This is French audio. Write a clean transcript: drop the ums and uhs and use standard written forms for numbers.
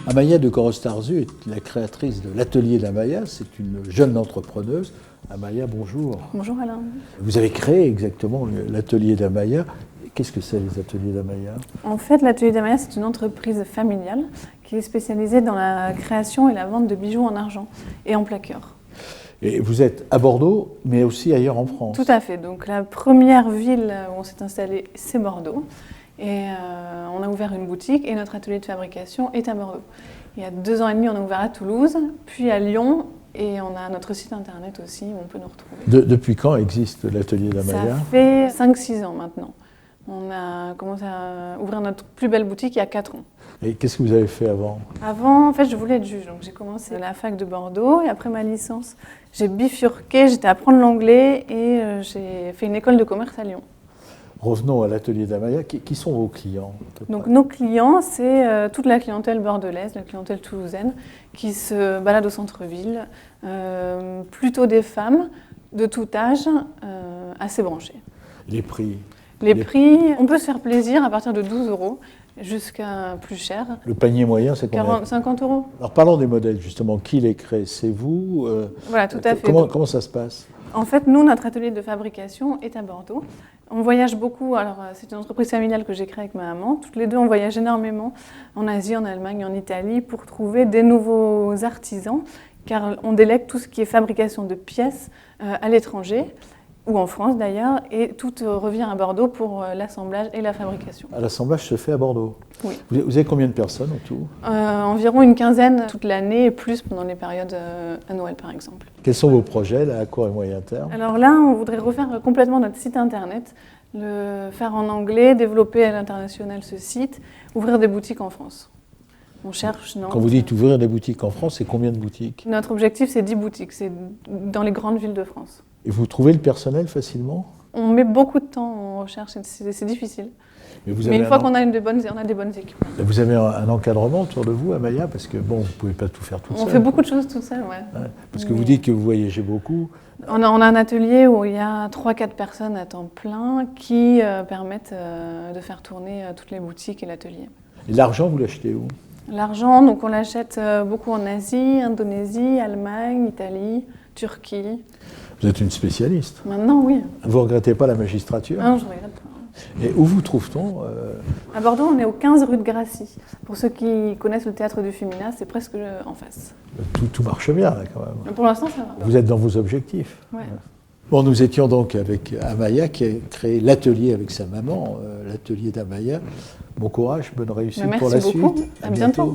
Amaya de Gorostarzu est la créatrice de l'atelier d'Amaya. C'est une jeune entrepreneuse. Amaya, bonjour. Bonjour Alain. Vous avez créé exactement l'atelier d'Amaya. Qu'est-ce que c'est les ateliers d'Amaya? En fait, l'atelier d'Amaya, c'est une entreprise familiale qui est spécialisée dans la création et la vente de bijoux en argent et en plaqueur. Et vous êtes à Bordeaux, mais aussi ailleurs en France. Tout à fait. Donc la première ville où on s'est installé, c'est Bordeaux. Et on a ouvert une boutique et notre atelier de fabrication est à Bordeaux. Il y a 2 ans et demi, on a ouvert à Toulouse, puis à Lyon. Et on a notre site internet aussi où on peut nous retrouver. Depuis quand existe l'atelier d'Amaya? Ça fait 5-6 ans maintenant. On a commencé à ouvrir notre plus belle boutique il y a 4 ans. Et qu'est-ce que vous avez fait avant? Avant, en fait, je voulais être juge. Donc j'ai commencé à la fac de Bordeaux et après ma licence, j'ai bifurqué, j'étais à apprendre l'anglais et j'ai fait une école de commerce à Lyon. Revenons à l'atelier d'Amaya. Qui sont vos clients? Donc nos clients, c'est toute la clientèle bordelaise, la clientèle toulousaine, qui se balade au centre-ville, plutôt des femmes de tout âge, assez branchées. Les prix? Les prix, on peut se faire plaisir à partir de 12 € jusqu'à plus cher. Le panier moyen, c'est combien? 50 €. Alors parlons des modèles justement. Qui les crée? C'est vous? Voilà, tout à fait. Comment ça se passe? En fait, nous, notre atelier de fabrication est à Bordeaux. On voyage beaucoup. Alors, c'est une entreprise familiale que j'ai créée avec ma maman. Toutes les deux, on voyage énormément en Asie, en Allemagne, en Italie pour trouver des nouveaux artisans, car on délègue tout ce qui est fabrication de pièces à l'étranger, ou en France d'ailleurs, et tout revient à Bordeaux pour l'assemblage et la fabrication. L'assemblage se fait à Bordeaux? Oui. Vous avez combien de personnes en tout? Environ une quinzaine toute l'année et plus pendant les périodes à Noël par exemple. Quels sont vos projets là, à court et moyen terme? Alors là, on voudrait refaire complètement notre site internet, le faire en anglais, développer à l'international ce site, ouvrir des boutiques en France. On cherche, non. Quand vous dites ouvrir des boutiques en France, c'est combien de boutiques? Notre objectif, c'est 10 boutiques, c'est dans les grandes villes de France. Et vous trouvez le personnel facilement? On met beaucoup de temps en recherche, c'est difficile. Mais une fois qu'on a on a des bonnes équipes. Vous avez un encadrement autour de vous, Amaya? Parce que bon, vous ne pouvez pas tout faire toute seule. On fait beaucoup de choses toute seule, ouais. Parce que vous dites que vous voyagez beaucoup. On a un atelier où il y a 3-4 personnes à temps plein qui permettent de faire tourner toutes les boutiques et l'atelier. Et l'argent, vous l'achetez où? L'argent, donc on l'achète beaucoup en Asie, Indonésie, Allemagne, Italie, Turquie. Vous êtes une spécialiste. Maintenant, oui. Vous ne regrettez pas la magistrature? Non, je ne regrette pas. Et où vous trouve-t-on? À Bordeaux, on est au 15 rue de Gracie. Pour ceux qui connaissent le théâtre du Femina, c'est presque en face. Tout marche bien, là, quand même. Pour l'instant, ça va. Vous êtes dans vos objectifs. Ouais. Bon, nous étions donc avec Amaya qui a créé l'atelier avec sa maman, l'atelier d'Amaya. Bon courage, bonne réussite pour la suite. Merci beaucoup. À bientôt.